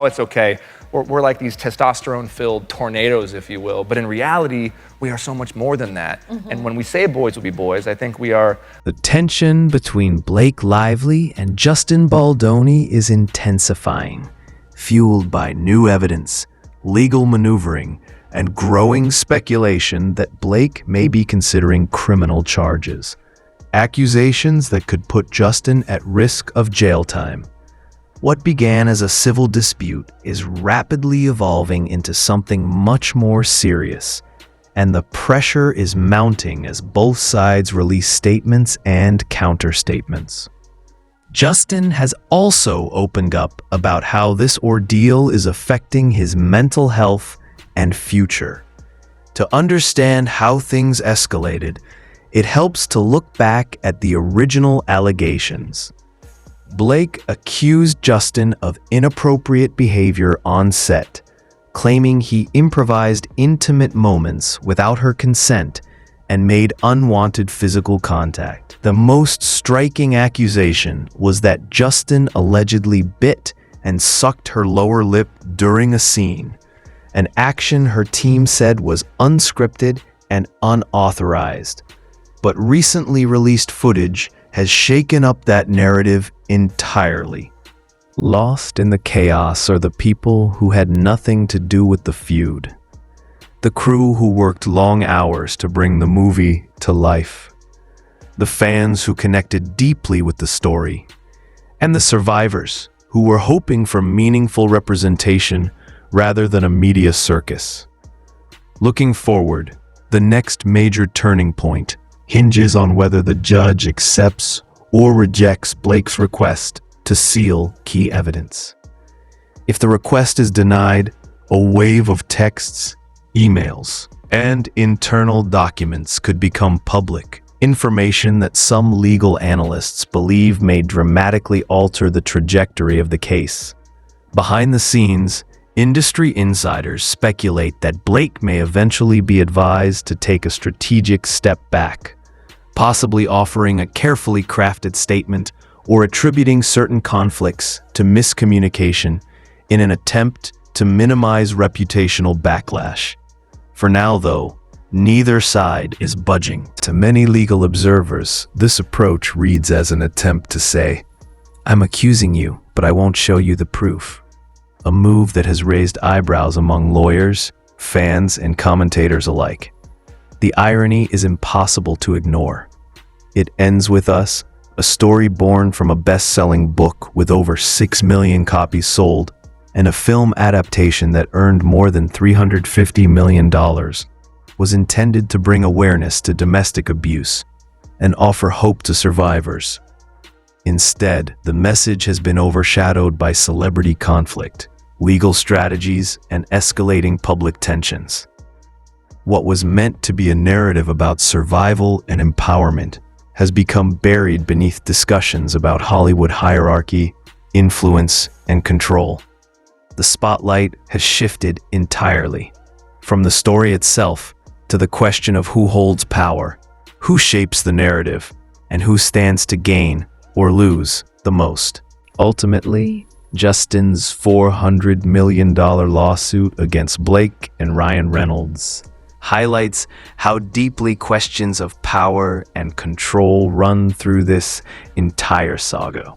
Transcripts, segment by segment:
Oh, it's okay. We're like these testosterone-filled tornadoes, if you will. But in reality, we are so much more than that. And when we say boys will be boys, I think we are. The tension between Blake Lively and Justin Baldoni is intensifying, fueled by new evidence, legal maneuvering, and growing speculation that Blake may be considering criminal charges. Accusations that could put Justin at risk of jail time. What began as a civil dispute is rapidly evolving into something much more serious, and the pressure is mounting as both sides release statements and counter-statements. Justin has also opened up about how this ordeal is affecting his mental health and future. To understand how things escalated, it helps to look back at the original allegations. Blake accused Justin of inappropriate behavior on set, claiming he improvised intimate moments without her consent and made unwanted physical contact. The most striking accusation was that Justin allegedly bit and sucked her lower lip during a scene, an action her team said was unscripted and unauthorized. But recently released footage has shaken up that narrative entirely. Lost in the chaos are the people who had nothing to do with the feud. The crew who worked long hours to bring the movie to life. The fans who connected deeply with the story. And the survivors who were hoping for meaningful representation rather than a media circus. Looking forward, the next major turning point hinges on whether the judge accepts or rejects Blake's request to seal key evidence. If the request is denied, a wave of texts, emails, and internal documents could become public, information that some legal analysts believe may dramatically alter the trajectory of the case. Behind the scenes, industry insiders speculate that Blake may eventually be advised to take a strategic step back, possibly offering a carefully crafted statement or attributing certain conflicts to miscommunication in an attempt to minimize reputational backlash. For now, though, neither side is budging. To many legal observers, this approach reads as an attempt to say, "I'm accusing you, but I won't show you the proof." A move that has raised eyebrows among lawyers, fans, and commentators alike. The irony is impossible to ignore. It ends with us, a story born from a best-selling book with over 6 million copies sold, and a film adaptation that earned more than $350 million, was intended to bring awareness to domestic abuse and offer hope to survivors. Instead, the message has been overshadowed by celebrity conflict, legal strategies, and escalating public tensions. What was meant to be a narrative about survival and empowerment has become buried beneath discussions about Hollywood hierarchy, influence, and control. The spotlight has shifted entirely, from the story itself to the question of who holds power, who shapes the narrative, and who stands to gain or lose the most. Ultimately, Justin's $400 million lawsuit against Blake and Ryan Reynolds highlights how deeply questions of power and control run through this entire saga.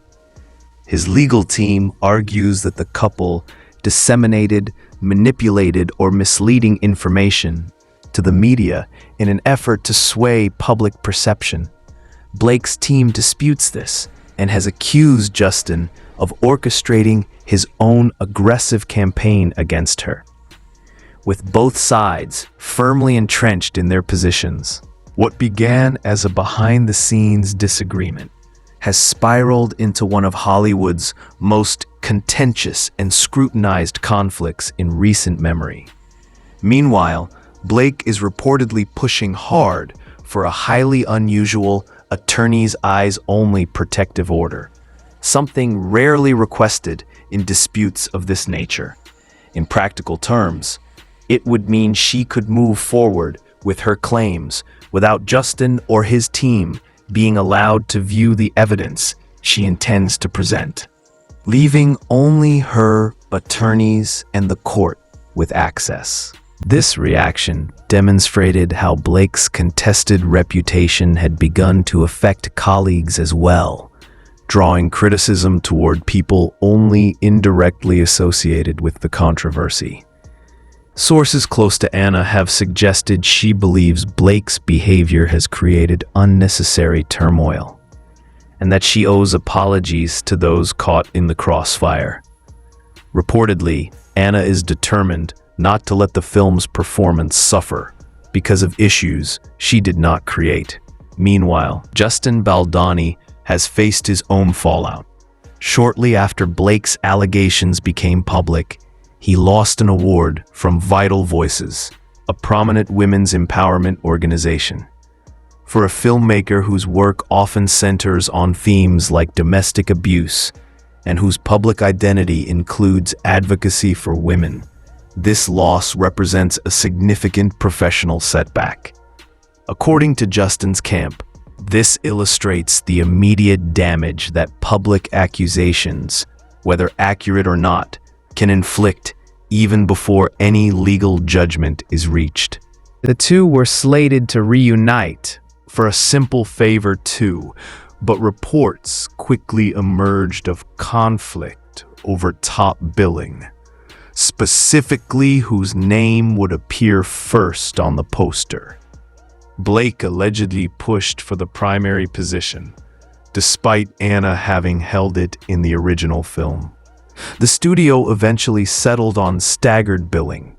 His legal team argues that the couple disseminated, manipulated, or misleading information to the media in an effort to sway public perception. Blake's team disputes this and has accused Justin of orchestrating his own aggressive campaign against her. With both sides firmly entrenched in their positions, what began as a behind-the-scenes disagreement has spiraled into one of Hollywood's most contentious and scrutinized conflicts in recent memory. Meanwhile, Blake is reportedly pushing hard for a highly unusual attorney's eyes-only protective order, something rarely requested in disputes of this nature. In practical terms, it would mean she could move forward with her claims without Justin or his team being allowed to view the evidence she intends to present, leaving only her attorneys, and the court with access. This reaction demonstrated how Blake's contested reputation had begun to affect colleagues as well, drawing criticism toward people only indirectly associated with the controversy. Sources close to Anna have suggested she believes Blake's behavior has created unnecessary turmoil, and that she owes apologies to those caught in the crossfire. Reportedly, Anna is determined not to let the film's performance suffer because of issues she did not create. Meanwhile, Justin Baldoni has faced his own fallout. Shortly after Blake's allegations became public, he lost an award from Vital Voices, a prominent women's empowerment organization. For a filmmaker whose work often centers on themes like domestic abuse and whose public identity includes advocacy for women, this loss represents a significant professional setback. According to Justin's camp, this illustrates the immediate damage that public accusations, whether accurate or not, can inflict even before any legal judgment is reached. The two were slated to reunite for a simple favor too, but reports quickly emerged of conflict over top billing, specifically whose name would appear first on the poster. Blake allegedly pushed for the primary position, despite Anna having held it in the original film. The studio eventually settled on staggered billing.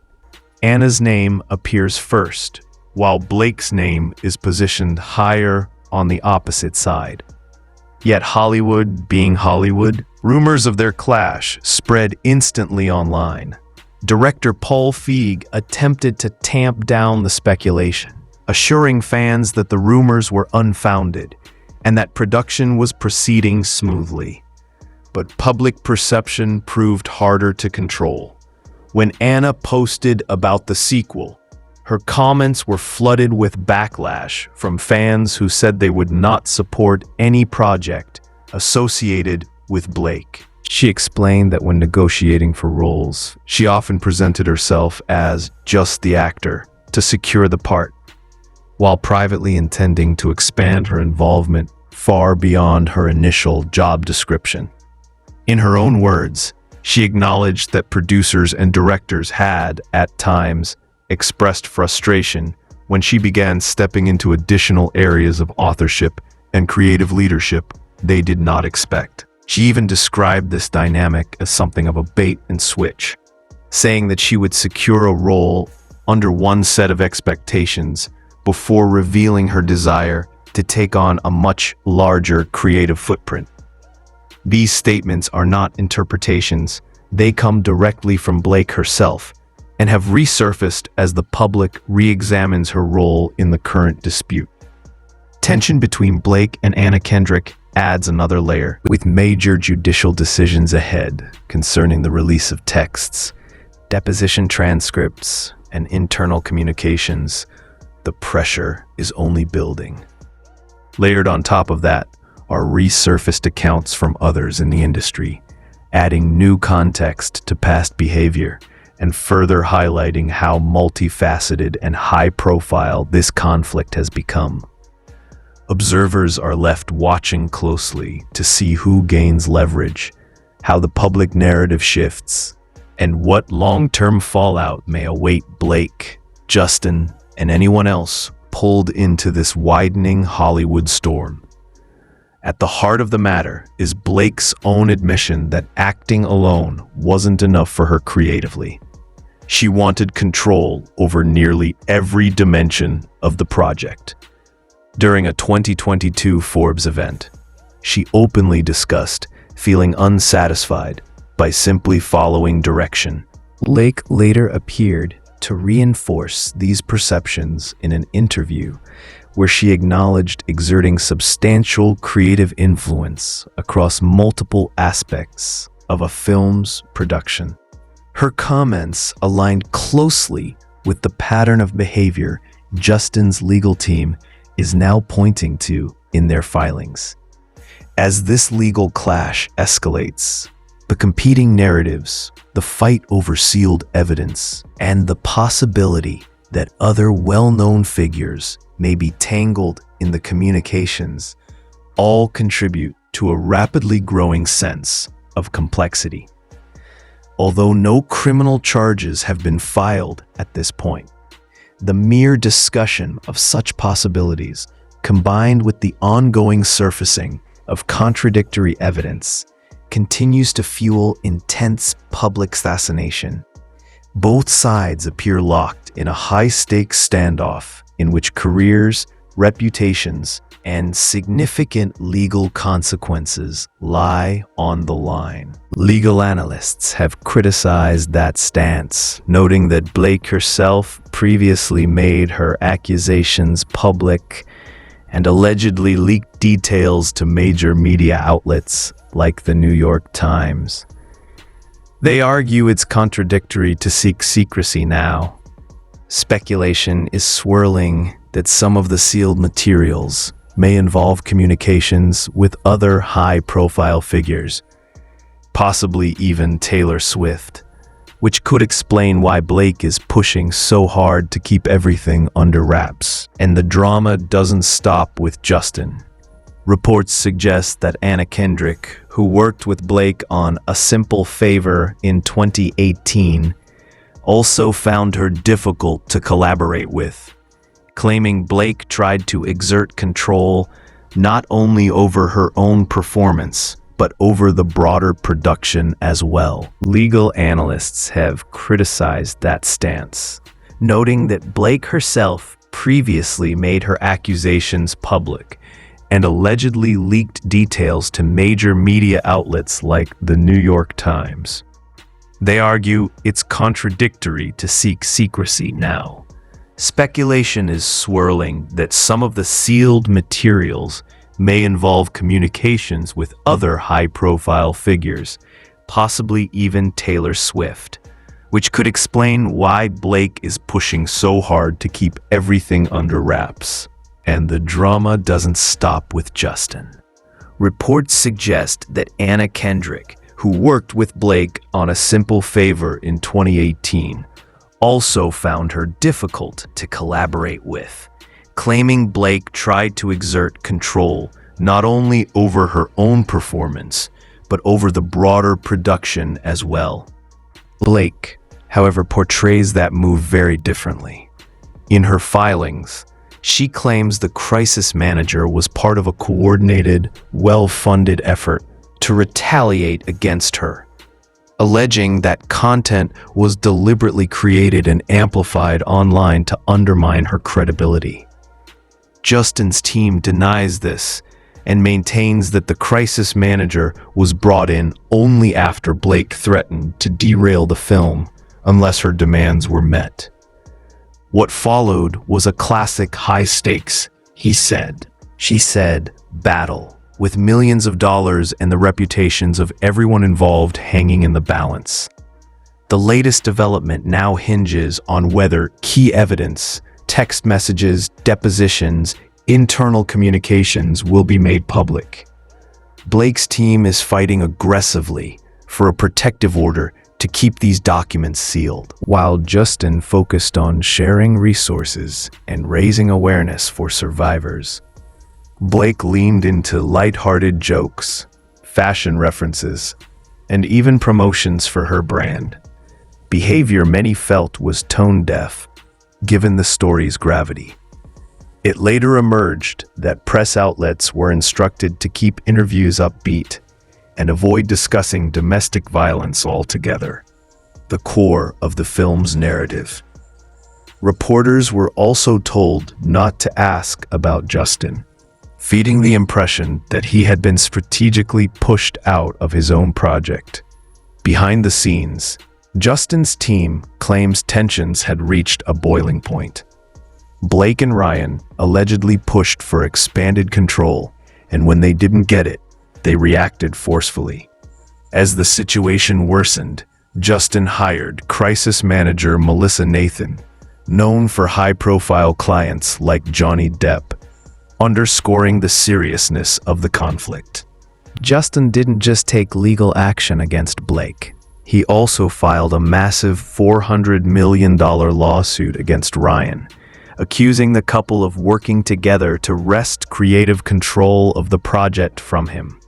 Anna's name appears first, while Blake's name is positioned higher on the opposite side. Yet Hollywood being Hollywood, rumors of their clash spread instantly online. Director Paul Feig attempted to tamp down the speculation, assuring fans that the rumors were unfounded and that production was proceeding smoothly. But public perception proved harder to control. When Anna posted about the sequel, her comments were flooded with backlash from fans who said they would not support any project associated with Blake. She explained that when negotiating for roles, she often presented herself as just the actor to secure the part, while privately intending to expand her involvement far beyond her initial job description. In her own words, she acknowledged that producers and directors had, at times, expressed frustration when she began stepping into additional areas of authorship and creative leadership they did not expect. She even described this dynamic as something of a bait and switch, saying that she would secure a role under one set of expectations before revealing her desire to take on a much larger creative footprint. These statements are not interpretations. They come directly from Blake herself and have resurfaced as the public re-examines her role in the current dispute. Tension between Blake and Anna Kendrick adds another layer, with major judicial decisions ahead concerning the release of texts, deposition transcripts, and internal communications. The pressure is only building. Layered on top of that are resurfaced accounts from others in the industry, adding new context to past behavior and further highlighting how multifaceted and high-profile this conflict has become. Observers are left watching closely to see who gains leverage, how the public narrative shifts, and what long-term fallout may await Blake, Justin, and anyone else pulled into this widening Hollywood storm. At the heart of the matter is Blake's own admission that acting alone wasn't enough for her creatively. She wanted control over nearly every dimension of the project. During a 2022 Forbes event, she openly discussed feeling unsatisfied by simply following direction. Blake later appeared to reinforce these perceptions in an interview where she acknowledged exerting substantial creative influence across multiple aspects of a film's production. Her comments aligned closely with the pattern of behavior Justin's legal team is now pointing to in their filings. As this legal clash escalates, The competing narratives, the fight over sealed evidence, and the possibility that other well-known figures may be tangled in the communications all contribute to a rapidly growing sense of complexity. Although no criminal charges have been filed at this point, the mere discussion of such possibilities, combined with the ongoing surfacing of contradictory evidence, continues to fuel intense public fascination. Both sides appear locked in a high-stakes standoff in which careers, reputations, and significant legal consequences lie on the line. Legal analysts have criticized that stance, noting that Blake herself previously made her accusations public and allegedly leaked details to major media outlets like the New York Times. They argue it's contradictory to seek secrecy now. Speculation is swirling that some of the sealed materials may involve communications with other high-profile figures, possibly even Taylor Swift, which could explain why Blake is pushing so hard to keep everything under wraps. And the drama doesn't stop with Justin. Reports suggest that Anna Kendrick, who worked with Blake on A Simple Favor in 2018, also found her difficult to collaborate with, claiming Blake tried to exert control not only over her own performance, but over the broader production as well. Legal analysts have criticized that stance, noting that Blake herself previously made her accusations public and allegedly leaked details to major media outlets like the New York Times. They argue it's contradictory to seek secrecy now. Speculation is swirling that some of the sealed materials may involve communications with other high-profile figures, possibly even Taylor Swift, which could explain why Blake is pushing so hard to keep everything under wraps. And the drama doesn't stop with Justin. Reports suggest that Anna Kendrick, who worked with Blake on A Simple Favor in 2018, also found her difficult to collaborate with, claiming Blake tried to exert control not only over her own performance, but over the broader production as well. Blake, however, portrays that move very differently. In her filings, she claims the crisis manager was part of a coordinated, well-funded effort to retaliate against her, alleging that content was deliberately created and amplified online to undermine her credibility. Justin's team denies this and maintains that the crisis manager was brought in only after Blake threatened to derail the film unless her demands were met. What followed was a classic high-stakes, he said, she said, battle, with millions of dollars and the reputations of everyone involved hanging in the balance. The latest development now hinges on whether key evidence, text messages, depositions, internal communications will be made public. Blake's team is fighting aggressively for a protective order to keep these documents sealed, while Justin focused on sharing resources and raising awareness for survivors. Blake leaned into lighthearted jokes, fashion references, and even promotions for her brand. Behavior many felt was tone-deaf, given the story's gravity. It later emerged that press outlets were instructed to keep interviews upbeat and avoid discussing domestic violence altogether, the core of the film's narrative. Reporters were also told not to ask about Justin, feeding the impression that he had been strategically pushed out of his own project. Behind the scenes, Justin's team claims tensions had reached a boiling point. Blake and Ryan allegedly pushed for expanded control, and when they didn't get it, they reacted forcefully. As the situation worsened, Justin hired crisis manager Melissa Nathan, known for high-profile clients like Johnny Depp, underscoring the seriousness of the conflict. Justin didn't just take legal action against Blake. He also filed a massive $400 million lawsuit against Ryan, accusing the couple of working together to wrest creative control of the project from him.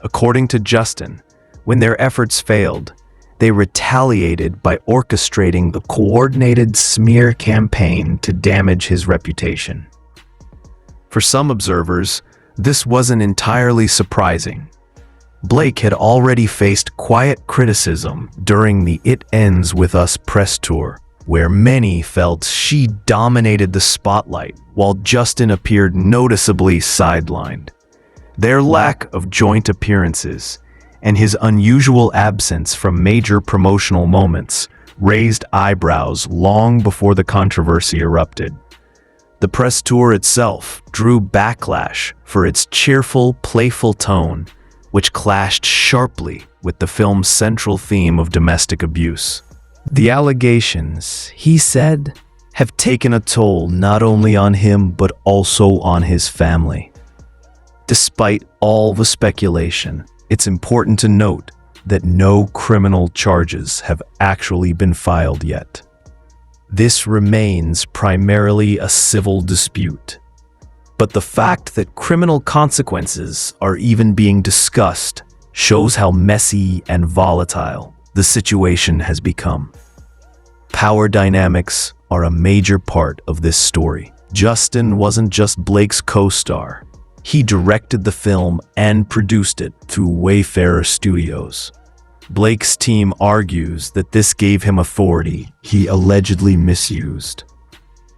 According to Justin, when their efforts failed, they retaliated by orchestrating the coordinated smear campaign to damage his reputation. For some observers, this wasn't entirely surprising. Blake had already faced quiet criticism during the It Ends With Us press tour, where many felt she dominated the spotlight while Justin appeared noticeably sidelined. Their lack of joint appearances and his unusual absence from major promotional moments raised eyebrows long before the controversy erupted. The press tour itself drew backlash for its cheerful, playful tone, which clashed sharply with the film's central theme of domestic abuse. The allegations, he said, have taken a toll not only on him but also on his family. Despite all the speculation, it's important to note that no criminal charges have actually been filed yet. This remains primarily a civil dispute. But the fact that criminal consequences are even being discussed shows how messy and volatile the situation has become. Power dynamics are a major part of this story. Justin wasn't just Blake's co-star. He directed the film and produced it through Wayfarer Studios. Blake's team argues that this gave him authority he allegedly misused.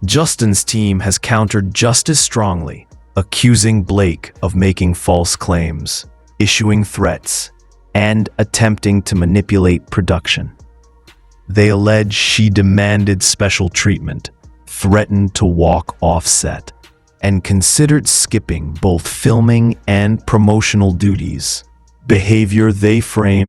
Justin's team has countered just as strongly, accusing Blake of making false claims, issuing threats, and attempting to manipulate production. They allege she demanded special treatment, threatened to walk off set, and considered skipping both filming and promotional duties, behavior they frame